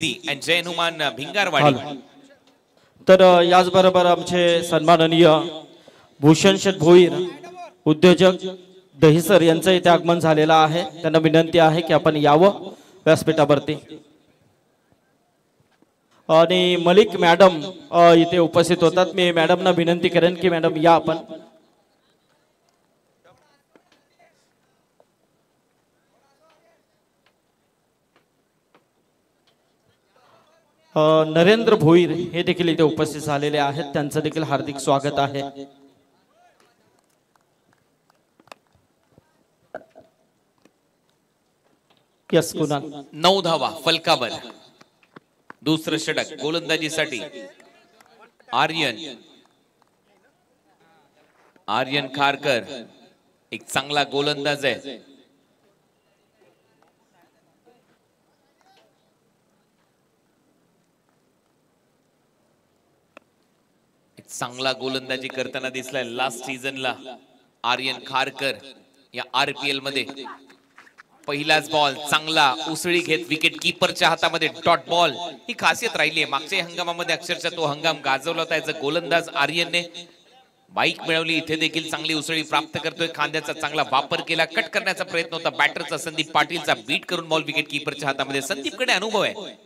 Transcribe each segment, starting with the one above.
and जय हनुमान भिंगारवाडी। तर याचबरोबर आमचे सन्माननीय भूषण शेठ भोईर उद्योजक दहिसर यांचं इथे आगमन झालेलं आहे। त्यांना विनंती आहे की आपण यावं व्यासपीठावरती। आणि मलिक मॅडम इथे उपस्थित होतात। मी मॅडमना विनंती करेन की मॅडम या आपण। नरेंद्र भोईर हे देखील इथे उपस्थित झालेले आहेत, त्यांचं देखील हार्दिक स्वागत आहे। यस कुणाल 9 धावा फलकावर, दुसरं षटक गोलंदाजीसाठी आर्यन खारकर एक चांगला गोलंदाज आहे। चांगला गोलंदाजी करताना दिसलाय लास्ट सीझनला आर्यन खारकर। या आरपीएल मध्ये पहिलाच बॉल चांगला उसळी घेत विकेट कीपरच्या हातामध्ये डॉट बॉल ही खासियत राहिली आहे। मागच्या हंगामामध्ये अक्षरशः तो हंगाम गाजवला होता याचा गोलंदाज आर्यनने। बाईक मिळवली, इथे देखील चांगली उसळी प्राप्त करतोय। खांद्याचा चांगला वापर केला, कट करण्याचा प्रयत्न होता बॅटरचा संदीप पाटीलचा, बीट करून बॉल विकेट कीपरच्या हातामध्ये। संदीपकडे अनुभव आहे,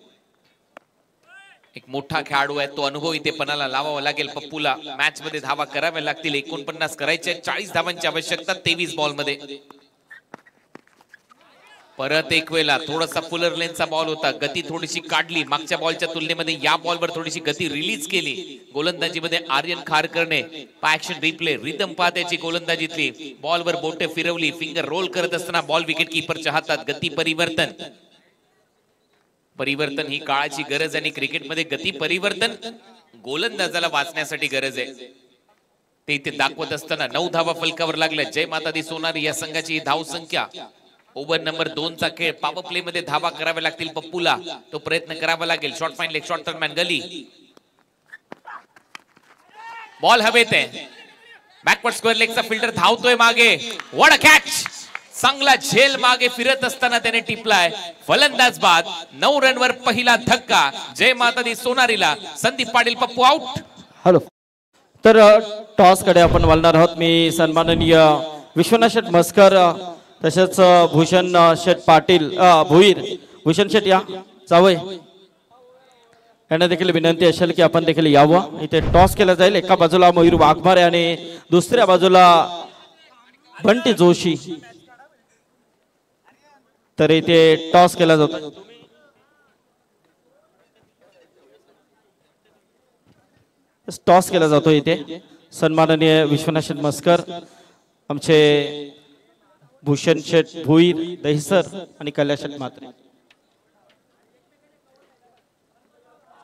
एक मोठा खेळाडू आहे, तो अनुभव इथे पणाला लावावा लागेल। पप्पूला मॅच मध्ये धावा कराव्या लागतील, 49 करायचे, 40 धावांची आवश्यकता 23 बॉल मध्ये। परत एक वेळा थोडासा फुलर लेनचा बॉल होता, गती थोडीशी काढली मागच्या बॉलच्या तुलनेमध्ये, या बॉलवर थोडीशी गती रिलीज केली गोलंदाजीमध्ये आर्यन खारकरने। ऍक्शन रिप्ले रिदम पाहत्याची गोलंदाजीतली, बॉलवर बोटे फिरवली, फिंगर रोल करत असताना बॉल विकेट कीपरच्या हातात। गती परिवर्तन ही काळाची गरज आणि क्रिकेटमध्ये गती परिवर्तन गोलंदाजाला वाचण्यासाठी गरज आहे, ते इथे दाखवत असताना 9 धावा फलकावर लागल्या। जय माता दी सोनारी या संघाची धाव संख्या। ओव्हर नंबर 2 चा खेळ, पॉवर प्ले मध्ये धावा कराव्या लागतील पप्पूला, तो प्रयत्न करावा लागेल। शॉर्ट फाईन लेग, शॉर्ट दरम्यान गली, बॉल हवेत आहे, बॅकवर्ड स्क्वेअर लेगचा फिल्डर धावतोय मागे, व्हाट अ कॅच, चांगला झेल मागे फिरत असताना त्याने टिपलाय, फलंदाज बाद। 9 रनवर पहिला धक्का जय माता दी सोनारीला। संदीप पाटील पप्पू आउट। हॅलो, तर टॉस कडे आपण वळणार आहोत। मी सन्माननीय विश्वनाथ शेठ मस्कर तसेच भूषण शेठ पाटील भोईर, भूषण शेठ या जावय, यांना देखील विनंती असेल की आपण देखील यावं। इथे टॉस केला जाईल, एका बाजूला मयूर वाघमारे आणि दुसऱ्या बाजूला बंटी जोशी। तर इथे टॉस केला जातो, टॉस केला जातो इथे। सन्माननीय विश्वनाथ शेठ मस्कर, आमचे भूषण शेठ भोईर दहिसर आणि कल्याण शेठ म्हात्रे,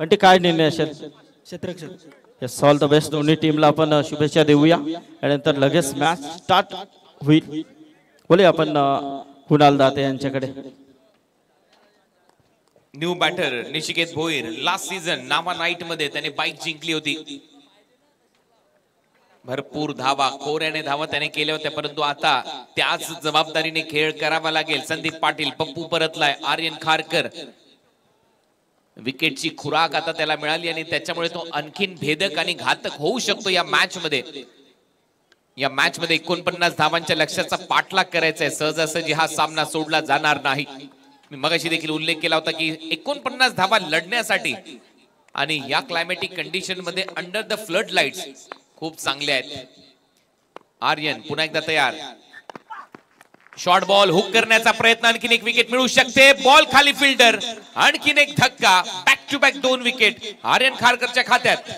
पण काय निर्णय असेल? यस, ऑल द बेस्ट दोन्ही टीमला आपण शुभेच्छा देऊया। त्यानंतर लगेच मॅच स्टार्ट होईल। बोले आपण कुणाल दाते यांच्याकडे। New batter Nishiket Bhoir, last season नामा नाईट मध्ये त्याने बाईक जिंकली होती। भरपूर धावा, खोऱ्याने धावा त्याने केल्या होत्या, परंतु आता त्याच जबाबदारीने खेळ करावा लागेल। संदीप पाटील, पप्पू परतलाय, आर्यन खारकर, विकेटची खुराक आता त्याला मिळाली आणि त्याच्यामुळे तो आणखीन भेदक आणि घातक होऊ शकतो या मॅच मध्ये। या मॅच मध्ये 49 धावांच्या लक्ष्याचा पाठलाग करायचा आहे, सहजासहजी हा सामना सोडला जाणार नाही। मी मगाशी देखील उल्लेख केला होता की 49 धावा लढण्यासाठी आणि या क्लायमॅटिक कंडिशन मध्ये अंडर द फ्लड लाईट्स खूप चांगले आहेत। आर्यन पुन्हा एकदा तयार, शॉर्ट बॉल हुक करण्याचा प्रयत्न, आणखीन एक विकेट मिळू शकते, बॉल खाली फिल्डर, आणखीन एक धक्का, back to back 2 wicket Aryan खारकरच्या खात्यात।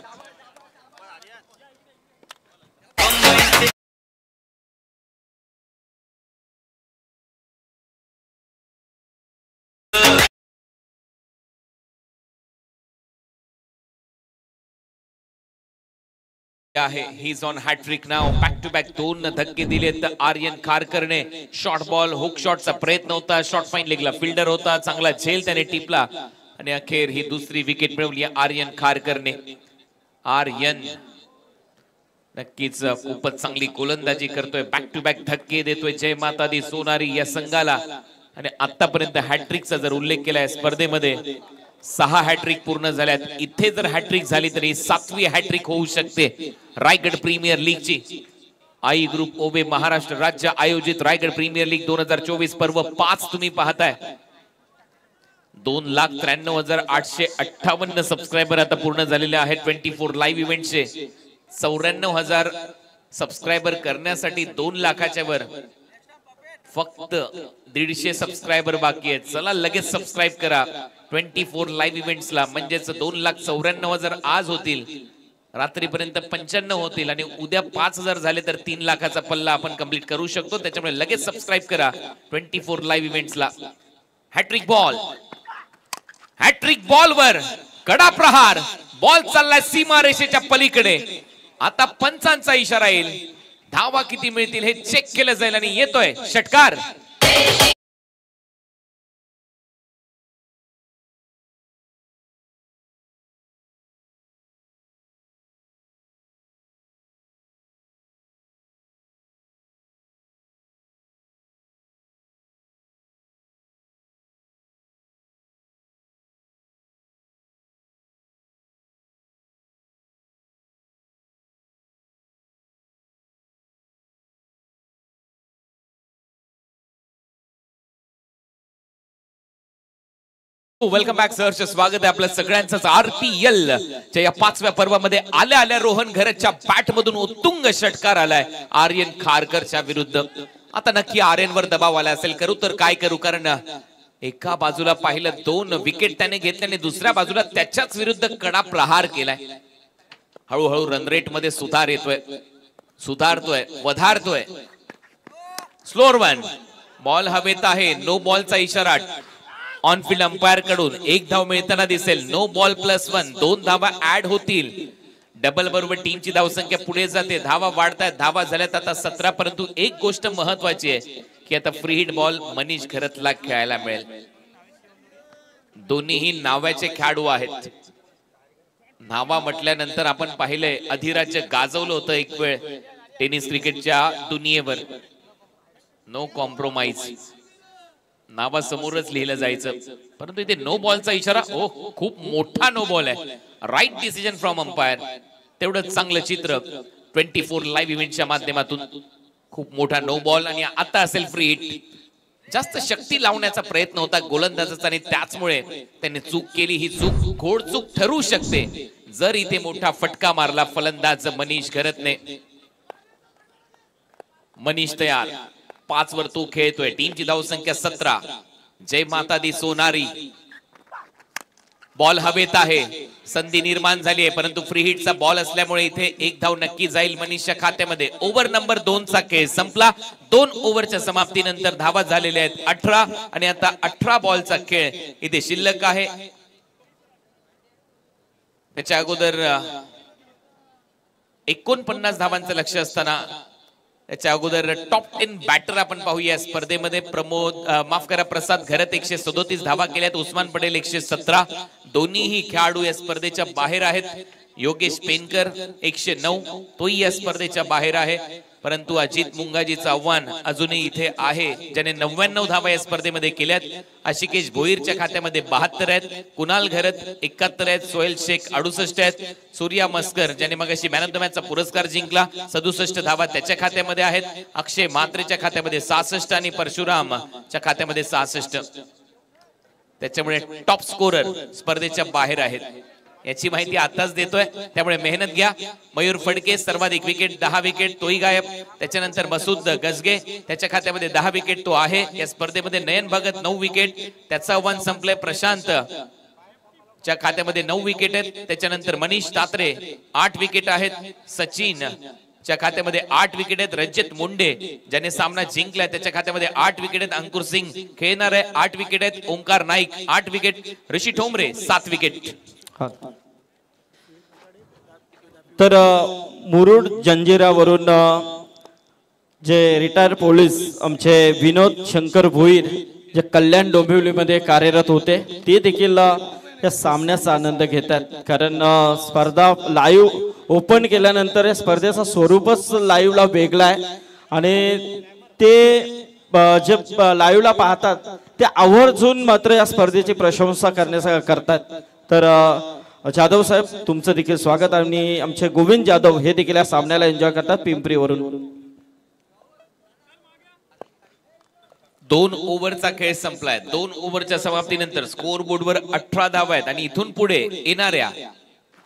आहे ही ऑन हॅट्रिक नाव, बॅक टू बॅक 2 धक्के दिलेत आर्यन खारकरने। शॉर्ट बॉल हुक शॉटचा प्रयत्न होता, शॉर्ट फाईन लेगला फिल्डर होता, चांगला झेल त्याने टिपला आणि अखेर ही दुसरी विकेट मिळवली आर्यन खारकरने। आर्यन नक्कीच खूपच चांगली गोलंदाजी करतोय, बॅक टू बॅक धक्के देतोय जय माता दी सोनारी या संघाला। आणि आतापर्यंत हॅट्रिकचा जर उल्लेख केलाय स्पर्धेमध्ये 6 हॅट्रिक पूर्ण झाल्यात. इथे जर हॅट्रिक झाली तरी 7वी हॅट्रिक होऊ शकते रायगड प्रीमियर लीगची. आई ग्रुप ओबे महाराष्ट्र राज्य आयोजित रायगड प्रीमियर लीग 2024 पर्व 5 तुम्ही पाहताय. 2,93,858 सबस्क्रायबर आता पूर्ण झालेले आहेत 24 लाईव्ह इव्हेंटचे. 94,000 सबस्क्रायबर करण्यासाठी 2 लाखाच्या वर फक्त 150 सबस्क्रायबर बाकी आहेत. चला लगेच सबस्क्राईब करा 24 लाईव्ह इव्हेंट्सला. म्हणजेच 2,94,000 आज होतील, रात्रीपर्यंत 95 होतील आणि उद्या 5,000 झाले तर 3 लाखाचा पल्ला आपण कंप्लीट करू शकतो. त्याच्यामुळे लगेच सबस्क्राईब करा 24 लाईव्ह इव्हेंट्सला. हॅट्रिक बॉल, हॅट्रिक बॉल वर कडा प्रहार. बॉल चाललाय सीमारेषेच्या पलीकडे. आता पंचांचा इशारा येईल. धावा किती मिळतील हे चेक केलं जाईल आणि येतोय षटकार. वेलकम बॅक सर, स्वागत आहे आपलं सगळ्यांचं आरपीएल च्या या 5व्या पर्वामध्ये. आल्या आल्या रोहन घरच्या बॅट मधून उत्तुंग षटकार आलाय आर्यन खारकरच्या विरुद्ध. आता नक्की आर्यन वर दबाव आला असेल. करू तर काय करू, कारण एका बाजूला पाहिलं 2 विकेट त्याने घेतल्याने दुसऱ्या बाजूला त्याच्याच विरुद्ध कडा प्रहार केलाय. हळूहळू रन रेट मध्ये सुधार येतोय, सुधारतोय, वधारतोय. स्लोअर वन, बॉल हवेत आहे. नो बॉलचा इशारा ऑन फील्ड अंपायर कडून. 1 धाव मिळताना दिसेल. नो बॉल +1, 2 धावा ऍड होतील. डबल बरोबर टीमची धावसंख्या पुढे जाते. धावा वाढतायत, धावा झाल्यात आता 17. परंतु एक गोष्ट महत्वाची आहे की आता फ्री हिट बॉल मनीष घरतला खेळायला मिळेल. दोन्हीही नावाचे खेळाडू आहेत. नावा म्हटल्यानंतर आपण पाहिलंय अधिराज्य गाजवलं होतं एक वेळ टेनिस क्रिकेटच्या दुनियेवर. नो कॉम्प्रोमाइज, नावासमोरच लिहिलं जायचं. परंतु इथे नो बॉलचा इशारा. ओ, खूप मोठा नो बॉल आहे. Right decision from umpire. तेवढंच चांगलं चित्र 24 लाईव्ह इव्हेंटच्या माध्यमातून. खूप मोठा नो बॉल आणि आता असेल फ्री हिट. जास्त शक्ती लावण्याचा प्रयत्न होता गोलंदाजाचा आणि त्याचमुळे त्यांनी चूक केली. ही चूक घोड चूक ठरू शकते जर इथे मोठा फटका मारला फलंदाज मनीष घरतने. मनीष तयार, 5 वर तो खेळतोय. टीमची धावसंख्या 17. जय माता दी सोनारी. बॉल हवेत आहे. संधी निर्माण झाली आहे परंतु फ्री हिटचा बॉल असल्यामुळे इथे 1 धाव नक्की जाईल मनीषच्या खात्यामध्ये. ओव्हर नंबर 2 चा खेळ संपला. 2 ओव्हरच्या समाप्तीनंतर धावा झालेल्या आहेत 18 आणि आता 18 बॉलचा खेळ इथे शिल्लक आहे. त्याच्या अगोदर 49 धावांचं लक्ष असताना त्याच्या अगोदर टॉप 10 बॅटर आपण पाहूया स्पर्धेमध्ये. प्रसाद घरत 137 धावा केल्यात. उस्मान पटेल 117. दोन्हीही खेळाडू या स्पर्धेच्या बाहेर आहेत. योगेश पेनकर 109, तोही या स्पर्धेच्या बाहेर आहे. परंतु अजित मुंगाजीचं आव्हान अजूनही इथे आहे, ज्याने 99 धावा या स्पर्धेमध्ये केल्यात. आशिकेश भोईरच्या खात्यामध्ये 72 आहेत. कुणाल घरत 71 आहेत. सोहेल शेख 68 आहेत. सूर्या मस्कर ज्याने मगाशी मॅन ऑफ द मॅचचा पुरस्कार जिंकला 67 धावा त्याच्या खात्यामध्ये आहेत. अक्षय म्हात्रेच्या खात्यामध्ये 66 आणि परशुरामच्या खात्यामध्ये 66. त्याच्यामुळे टॉप स्कोरर स्पर्धेच्या बाहेर आहेत. याची माहिती आताच देतोय, त्यामुळे मेहनत घ्या. मयूर फडके सर्वाधिक विकेट 10 विकेट, तोही गायब. त्याच्यानंतर मसूद गजगे त्याच्या खात्यामध्ये 10 विकेट, तो आहे या स्पर्धेमध्ये. नयन भगत 9 विकेट, त्याचं आव्हान संपलंय. प्रशांत च्या खात्यामध्ये 9 विकेट आहेत. त्याच्यानंतर मनीष तात्रे 8 विकेट आहेत. सचिन च्या खात्यामध्ये 8 विकेट आहेत. रजत मुंडे ज्याने सामना जिंकलाय त्याच्या खात्यामध्ये 8 विकेट आहेत. अंकुर सिंग खेळणार आहे 8 विकेट आहेत. ओंकार नाईक 8 विकेट. ऋषी ठोंबरे 7 विकेट. तर मुरुड जंजिरावरून जे रिटायर पोलीस आमचे विनोद शंकर भोईर जे कल्याण डोंबिवलीमध्ये कार्यरत होते ते देखील या सामन्याचा आनंद घेतात. कारण स्पर्धा लाईव्ह ओपन केल्यानंतर या स्पर्धेचा स्वरूपच लाईव्हला वेगळा आहे आणि ते जे लाईव्हला पाहतात ते आवर्जून मात्र या स्पर्धेची प्रशंसा करतात. तर जाधव साहेब तुमचं देखील स्वागत. आणि आमचे गोविंद जाधव हे देखील या सामन्याला एन्जॉय करतात पिंपरीवरून. 2 ओव्हरचा खेळ संपलाय. 2 ओव्हरच्या समाप्तीनंतर स्कोर बोर्डवर 18 धावा आहेत आणि इथून पुढे येणाऱ्या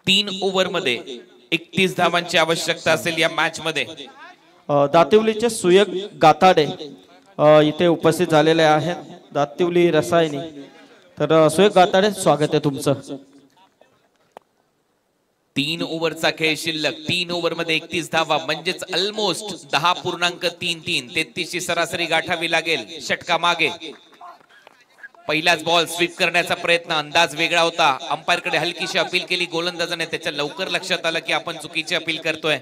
3 ओव्हरमध्ये 31 धावांची आवश्यकता असेल या मॅच मध्ये. दातिवलीचे सुयक गाताडे इथे उपस्थित झालेले आहेत. दातिवली रसायनी. तर सुयक गाताडे स्वागत आहे तुमचं. 3 ओव्हरचा खेळ शिल्लक. 3 ओव्हर मध्ये 31 धावा म्हणजेच ऑलमोस्ट 10.33 33 ची सरासरी गाठावी लागेल. षटका मागे. पहिलाच बॉल स्वीप करण्याचा प्रयत्न. अंदाज वेगळा होता. अंपायरकडे हलकीशी अपील केली गोलंदाजाने. त्याच्या लवकर लक्षात आलं की आपण चुकीची अपील करतोय.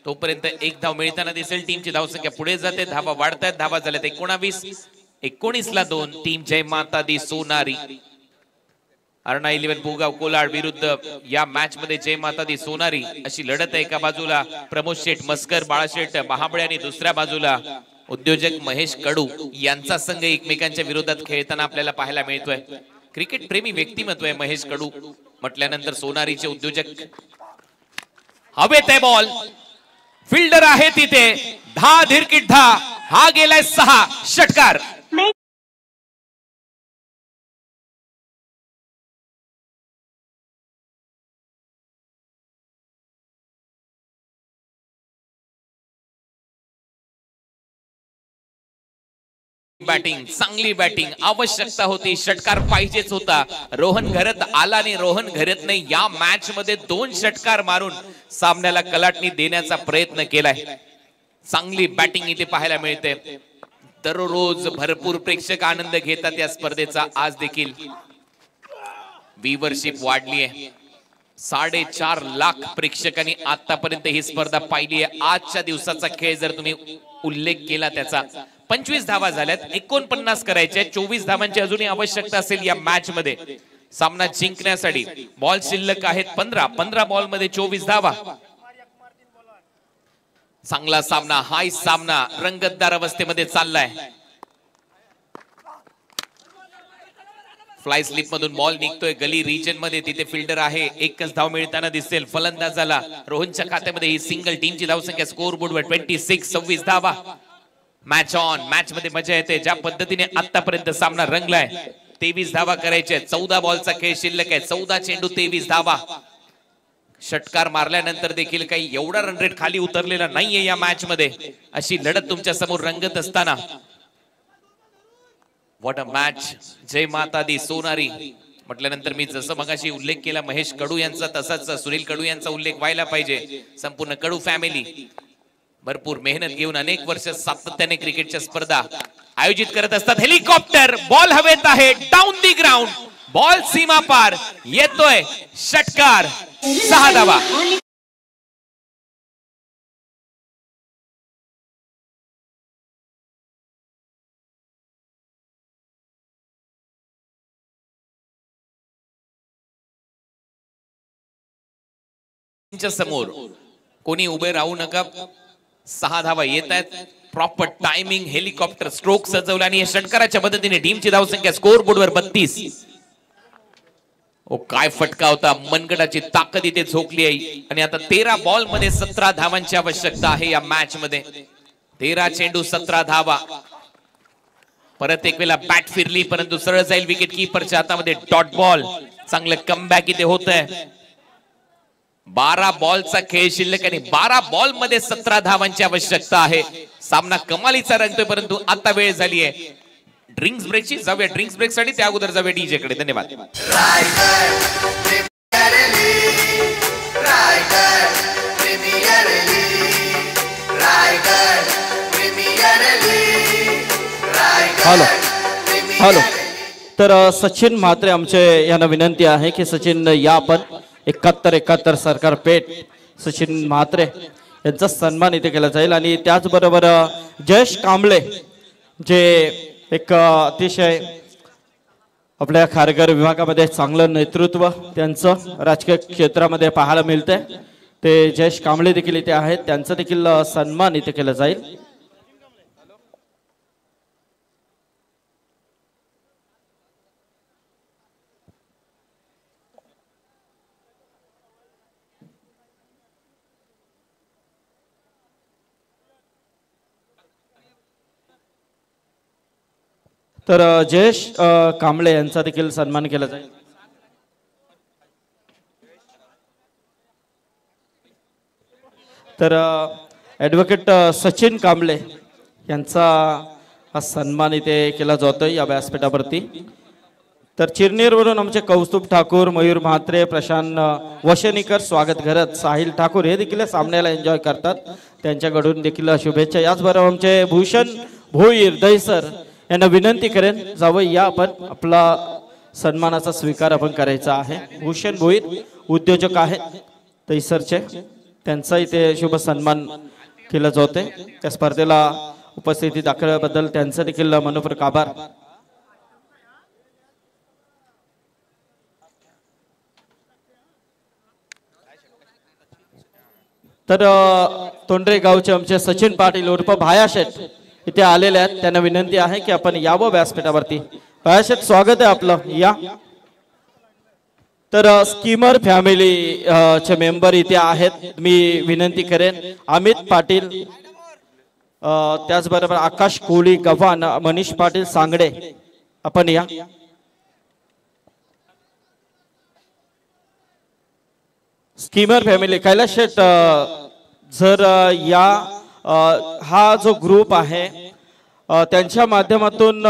तोपर्यंत 1 धाव मिळताना दिसेल. टीमची धावसंख्या पुढे जाते. धावा वाढतायत. धावा झाल्यात 19 ला 2. टीम जय माता दी सोनारी अरुणा 11 भूगाव कोलाड विरुद्ध या मॅच मध्ये जय माता दी सोनारी अशी लढत आहे. एका बाजूला प्रमोद शेठ मस्कर बाळाशेठ महाबळे आणि दुसऱ्या बाजूला उद्योजक महेश कडू यांचा संघ एकमेकांच्या विरोधात खेळताना आपल्याला पाहायला मिळतोय. क्रिकेट प्रेमी व्यक्तिमत्व आहे महेश कडू म्हटल्यानंतर सोनारीचे उद्योजक. हवेत आहे बॉल. फिल्डर आहे तिथे. 10 धिरकीट 10. हा गेलाय 6. षटकार. बॅटिंग चांगली बॅटिंग. आवश्यकता होती. षटकार पाहिजेच होता. रोहन घरत आला नाही. रोहन घरतने या मॅच मध्ये 2 षटकार मारून सामन्याला कलाटणी देण्याचा प्रयत्न केलाय. चांगली बॅटिंग इथे पाहायला मिळते. दररोज भरपूर प्रेक्षक आनंद घेतात या स्पर्धेचा. आज देखील व्ह्यूअरशिप वाढली आहे. 4.5 लाख प्रेक्षकांनी आतापर्यंत ही स्पर्धा पाहिली आहे. आजच्या दिवसाचा खेळ जर तुम्ही उल्लेख केला त्याचा 25 धावा झाल्यात. 49 करायचे. 24 धावांची अजूनही आवश्यकता असेल या मॅच मध्ये सामना जिंकण्यासाठी. बॉल शिल्लक आहेत 15 बॉल मध्ये 24 धावा. चांगला सामना. हाय सामना रंगतदार अवस्थेमध्ये चाललाय. फ्लाय स्लिप मधून बॉल निघतोय गली रिजन मध्ये. तिथे फिल्डर आहे. 1च धाव मिळताना दिसेल. फलंदाजाला रोहनच्या खात्यामध्ये ही सिंगल. टीमची धावसंख्या स्कोर बोर्डवर 26 धावा. Match on. मॅच मध्ये मजा येते. ज्या पद्धतीने आतापर्यंत सामना रंगलाय. 23 धावा करायचे. 14 बॉलचा खेळ शिल्लक आहे. 14 चेंडू 23 धावा. षटकार मारल्यानंतर देखील काही एवढा रन रेट खाली उतरलेला नाहीये या मॅच मध्ये. अशी लढत तुमच्या समोर रंगत असताना व्हॉट अ मॅच. जय माता दी सोनारी म्हटल्यानंतर मी जसं मगाशी उल्लेख केला महेश कडू यांचा तसाच सुनील कडू यांचा उल्लेख व्हायला पाहिजे. संपूर्ण कडू फॅमिली भरपूर मेहनत घेऊन अनेक वर्ष सातत्याने क्रिकेटच्या स्पर्धा आयोजित करत असतात. हेलिकॉप्टर. बॉल हवेत आहे. Down the ground. बॉल सीमा पार येतोय. षटकार. 6 धावा. समोर कोणी उभे राहू नका. 6 धावा येत आहेत. Proper timing. हेलिकॉप्टर स्ट्रोक सजवला आणि षटकाराच्या मदतीने टीमची धावसंख्या स्कोर बोर्डवर 32. ओ काय फटका होता. मनगटाची ताकद इथे झोकली आहे. आणि आता 13 बॉल मध्ये 17 धावांची आवश्यकता आहे या मॅच मध्ये. 13 चेंडू 17 धावा. परत एक वेळा बॅट फिरली परंतु सरळ जाईल विकेट कीपरच्या हातामध्ये. Dot ball. चांगलं कमबॅक इथे होत आहे. 12 बॉलचा खेळ शिल्लक आणि 12 बॉल मध्ये 17 धावांची आवश्यकता आहे. सामना कमालीचा रंगतोय परंतु आता वेळ झाली आहे ड्रिंक्स ब्रेकची. जाऊया ड्रिंक्स ब्रेक साठी. त्या अगोदर जाऊया डीजे कडे. धन्यवाद. Hello hello. तर सचिन म्हात्रे आमचे यांना विनंती आहे की सचिन या आपण 71 सरकार पेठ सचिन म्हात्रे यांचा सन्मान इथे केला जाईल. आणि त्याचबरोबर जयेश कांबळे जे एक अतिशय आपल्या खारघर विभागामध्ये चांगलं नेतृत्व त्यांचं राजकीय क्षेत्रामध्ये पाहायला मिळते. ते जयेश कांबळे देखील इथे आहेत. त्यांचा देखील सन्मान इथे केला जाईल. तर जयेश कांबळे यांचा देखील सन्मान केला जाईल. तर ॲडव्होकेट सचिन कांबळे यांचा हा सन्मान इथे केला जातोय या व्यासपीठावरती. तर चिरनेरवरून आमचे कौस्तुभ ठाकूर, मयूर म्हात्रे, प्रशांत वशनीकर स्वागत करत, साहिल ठाकूर हे देखील सामन्याला एन्जॉय करतात, त्यांच्याकडून देखील शुभेच्छा. याचबरोबर आमचे भूषण भोईर दहीसर यांना विनंती करेन, जावं या आपण आपला सन्मानाचा स्वीकार आपण करायचा आहे. भूषण भोईर उद्योजक आहेत दहीसरचे, त्यांचा इथे शुभ सन्मान केला जातोय. त्या स्पर्धेला उपस्थिती दाखवल्याबद्दल त्यांचा देखील मनपूर्वक आभार. तर तोंडरे गावचे आमचे सचिन पाटील उर्फ भाया शेठ इथे आलेले आहेत, त्यांना विनंती आहे की आपण यावं व्यासपीठावरती. भाया शेठ स्वागत आहे आपलं, या. तर स्कीमर फॅमिली चे मेंबर इथे आहेत, मी विनंती करेन अमित पाटील, त्याचबरोबर आकाश कोळी गव्हाण, मनीष पाटील सांगडे, आपण या. स्कीमर फॅमिली कैलास शेठ, जर या हा जो ग्रुप आहे त्यांच्या माध्यमातून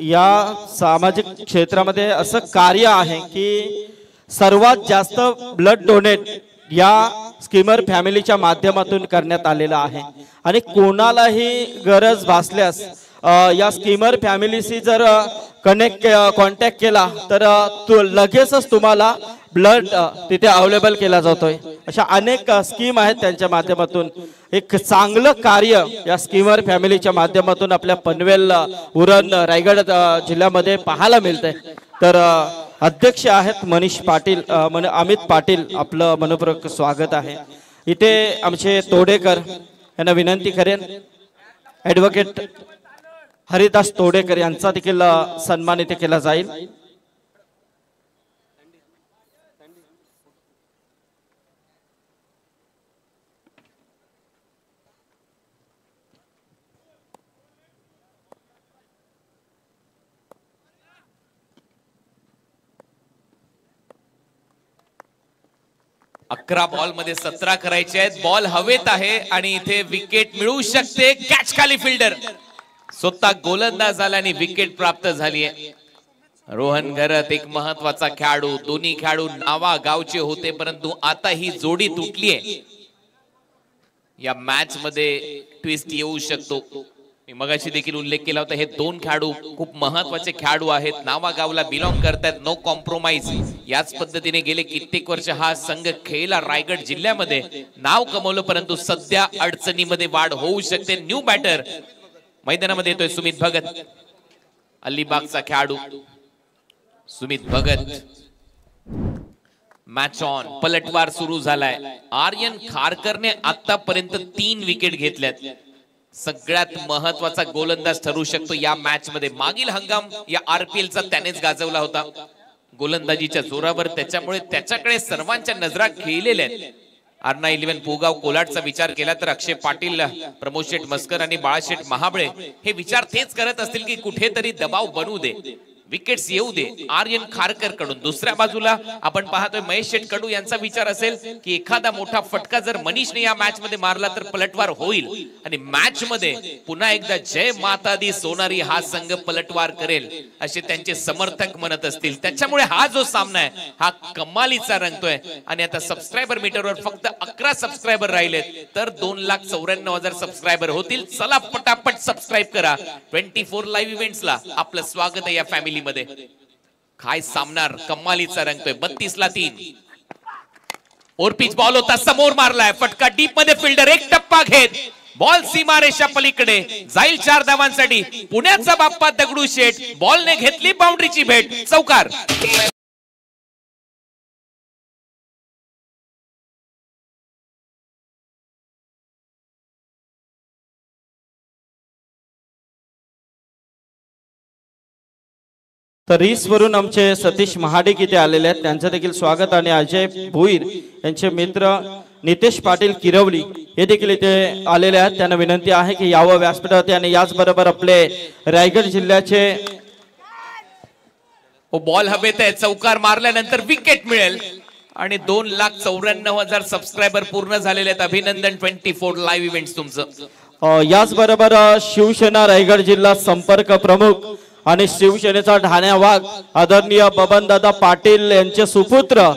या सामाजिक क्षेत्रामध्ये असं कार्य आहे की सर्वात जास्त ब्लड डोनेट या स्कीमर फॅमिलीच्या माध्यमातून करण्यात आलेला आहे. आणि कोणालाही गरज भासल्यास या स्कीमर फॅमिलीशी जर कॉन्टॅक्ट केला तर लगेचच तुम्हाला ब्लड तिथे अवेलेबल केला जातोय. अशा अनेक स्कीम आहेत त्यांच्या माध्यमातून. एक चांगलं कार्य या स्कीमर फॅमिलीच्या माध्यमातून आपल्या पनवेल, उरण, रायगड जिल्ह्यामध्ये पाहायला मिळतंय. तर अध्यक्ष आहेत मनीष पाटील, अमित पाटील, आपलं मनपूर्वक स्वागत आहे. इथे आमचे तोडेकर यांना विनंती करेन, ॲडव्होकेट हरिदास तोडेकर यांचा देखील सन्मान इथे केला जाईल. अकरा बॉल मध्ये 17 करायचे आहेत. बॉल हवेत आहे आणि इथे विकेट मिळू शकते. कॅच खाली फिल्डर स्वतः गोलंदाज झाला आणि विकेट प्राप्त झाली आहे. रोहन घरत एक महत्वाचा खेळाडू, दोन्ही खेळाडू नावा गावचे होते, परंतु आता ही जोडी तुटली आहे. या मॅच मध्ये ट्विस्ट येऊ शकतो. मी मगाशी देखील उल्लेख केला होता, हे दोन खेळाडू खूप महत्वाचे खेळाडू आहेत, नावा गावला बिलॉंग करतात, नो कॉम्प्रोमाइज. याच पद्धतीने गेले कित्येक वर्ष हा संघ खेळला, रायगड जिल्ह्यामध्ये नाव कमवलं, परंतु सध्या अडचणीमध्ये वाढ होऊ शकते. न्यू बॅटर मैदानामध्ये येतोय सुमित भगत, अलिबागचा खेळाडू सुमित भगत. मॅच ऑन, पलटवार सुरू झालाय. आर्यन खारकरने आतापर्यंत 3 विकेट घेतल्यात. सगळ्यात महत्वाचा गोलंदाज ठरू शकतो या मॅच मध्ये. मागील हंगाम या आरपीएल चा त्यानेच गाजवला होता गोलंदाजीच्या जोरावर, त्याच्यामुळे त्याच्याकडे सर्वांच्या नजरा खेळलेल्या आहेत. आर्ना 11 पुगाव कोलाडचा विचार केला तर अक्षय पाटील, प्रमोद शेठ मस्कर आणि बाळाशेठ महाबळे हे विचार तेच करत असतील की कुठेतरी दबाव बनू दे, विकेट्स येऊ दे आर्यन खारकर कडून. दुसऱ्या बाजूला आपण पाहतोय महेश शेठ कडू यांचा विचार असेल की एखादा मोठा फटका जर मनीषने या मॅच मध्ये मारला तर पलटवार होईल आणि मॅच मध्ये पुन्हा एकदा जय माता दी सोनारी हा संघ पलटवार करेल असे त्यांचे समर्थक म्हणत असतील. त्याच्यामुळे हा जो सामना आहे हा कमालीचा रंगतोय. आणि आता सबस्क्रायबर मीटरवर फक्त 11 सबस्क्रायबर राहिलेत तर 2,94,000 सबस्क्रायबर होतील. चला पटापट सबस्क्राईब करा. 24 लाईव्ह इव्हेंट्सला आपलं स्वागत आहे या फॅमिली मध्ये. काय सामना कमालीचा रंगतोय. 32ला 3 ओरपीच बॉल होता, समोर मारलाय फटका डीप मध्ये. फिल्डर एक टप्पा घेत बॉल सीमारेषा पलीकडे जाईल 4 धावांसाठी. पुण्याचा बाप्पा दगडू शेठ बॉलने घेतली बाउंड्रीची भेट, चौकार. तर रीस वरून आमचे सतीश महाडिक इथे आलेले आहेत, त्यांचं देखील स्वागत. आणि अजय भोईर यांचे मित्र नितेश पाटील किरवली हे देखील इथे आलेले आहेत, त्यांना विनंती आहे की यावं व्यासपीठावरती. आणि याचबरोबर आपले रायगड जिल्ह्याचे हो बॉल हवेत आहे, चौकार मारल्यानंतर विकेट मिळेल आणि 2,94,000 सबस्क्रायबर पूर्ण झालेले आहेत. अभिनंदन 24 लाईव्ह इव्हेंट्स तुमचं. याचबरोबर शिवसेना रायगड जिल्हा संपर्क प्रमुख आणि शिवसेनेचा ढाण्या वाघ आदरणीय बबनदादा पाटील यांचे सुपुत्र,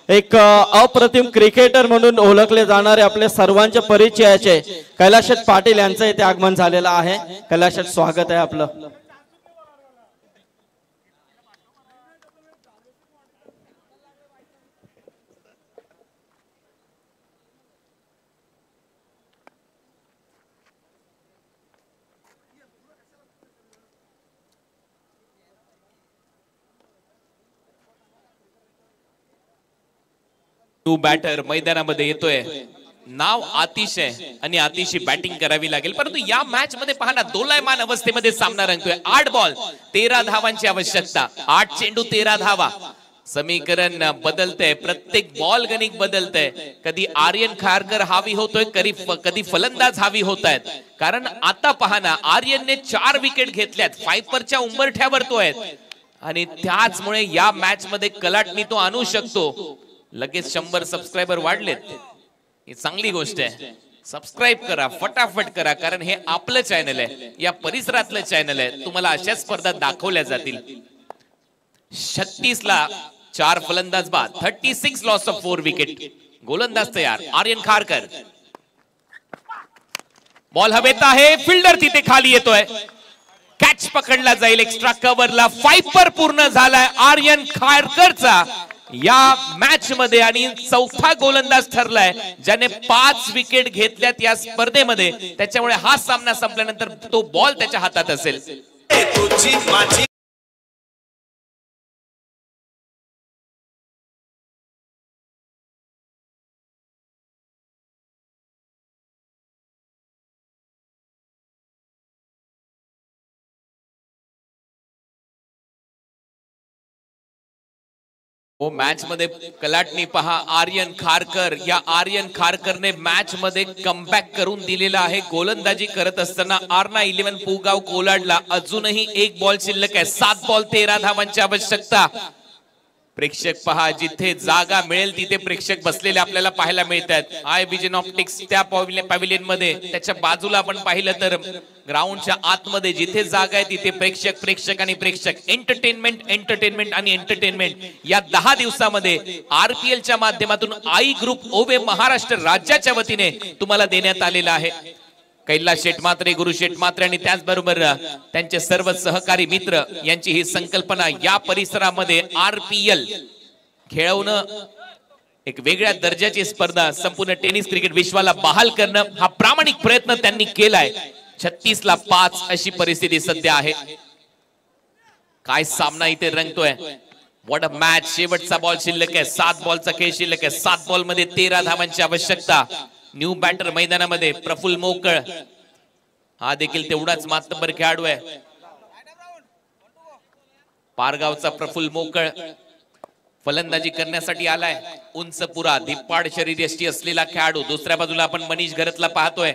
एक अप्रतिम क्रिकेटर म्हणून ओळखले जाणारे आपले सर्वांच्या परिचयाचे कैलाशेठ पाटील यांचं इथे आगमन झालेलं आहे. कैलाशेठ, स्वागत आहे आपलं. टू बॅटर मैदानामध्ये येतोय. नाव आतिश आहे आणि आतिशी बॅटिंग करावी लागेल, परंतु या मॅच मध्ये पहा ना, दोलायमान अवस्थेमध्ये सामना रंगतोय. 8 बॉल 13 धावांची आवश्यकता, 8 चेंडू 13 धावा. समीकरण बदलतंय, प्रत्येक बॉल गणित बदलतंय. कधी आर्यन खारकर हावी होतोय, कधी फलंदाज हावी होत आहेत. कारण आता पहा ना, आर्यनने 4 विकेट घेतल्यात, फायपरच्या उंबरठ्यावर तो आहे आणि त्याचमुळे या मॅच मध्ये कलाटणी तो आणू शकतो. लगेच 100 सबस्क्रायबर वाढलेत, ही चांगली गोष्ट आहे. सबस्क्राईब करा, फटाफट करा, कारण हे आपलं चॅनल आहे, या परिसरातलं चॅनल आहे. तुम्हाला अशा स्पर्धा दाखवल्या जातील. 36 ला 4 फलंदाज बाद, 36 लॉस ऑफ 4 विकेट. गोलंदाज तयार, आर्यन खारकर. बॉल हवेत आहे, फिल्डर तिथे खाली येतोय, कॅच पकडला जाईल एक्स्ट्रा कव्हरला. फायपर पूर्ण झालाय आर्यन खारकरचा या मॅच मध्ये आणि चौथा गोलंदाज ठरलाय, ज्याने 5 विकेट घेतल्यात या स्पर्धेमध्ये. त्याच्यामुळे हा सामना संपल्यानंतर तो बॉल त्याच्या हातात असेल. हो मॅच मध्ये कलाटणी पहा, आर्यन खारकर. या आर्यन खारकरने मॅच मध्ये कमबॅक करून दिलेला आहे. गोलंदाजी करत असताना आर्ना 11 पुगाव कोलाडला अजूनही 1 बॉल शिल्लक आहे. 7 बॉल 13 धावांची आवश्यकता. प्रेक्षक पहा, जिथे जागा मिळेल तिथे प्रेक्षक बसलेले आपल्याला पाहायला मिळतात. आय विजन ऑप्टिक्स त्या पॅव्हिलियन मध्ये, त्याच्या बाजूला आपण पाहिलं तर ग्राउंडच्या आतमध्ये जिथे जागा आहे तिथे प्रेक्षक आणि प्रेक्षक. एंटरटेनमेंट आणि एंटरटेनमेंट या 10 दिवसामध्ये आरपीएलच्या माध्यमातून आई ग्रुप ओवे महाराष्ट्र राज्याच्या वतीने तुम्हाला देण्यात आलेला आहे. कैलास शेठ मात्रे, गुरु शेठ मात्रे आणि त्याचबरोबर त्यांचे सर्व सहकारी मित्र यांची ही संकल्पना या परिसरामध्ये आरपीएल खेळवणं, एक वेगळ्या दर्जाची स्पर्धा संपूर्ण टेनिस क्रिकेट विश्वाला बहाल करणं, हा प्रामाणिक प्रयत्न त्यांनी केलाय. 36 ला 5 अशी परिस्थिती सध्या आहे. काय सामना इथे रंगतोय. What a match. शेवटचा बॉल शिल्लक आहे, 7 बॉलचा खेळ शिल्लक आहे. 7 बॉल मध्ये 13 धावांची आवश्यकता. न्यू बॅटर मैदानामध्ये प्रफुल्ल मोकळ, हा देखील तेवढाच मातब्बर खेळाडू आहे. पारगावचा प्रफुल्ल मोकळ फलंदाजी करण्यासाठी आलाय. उंच पुरा धिप्पाड शरीरयष्टी असलेला खेळाडू. दुसऱ्या बाजूला आपण मनीष घरतला पाहतोय.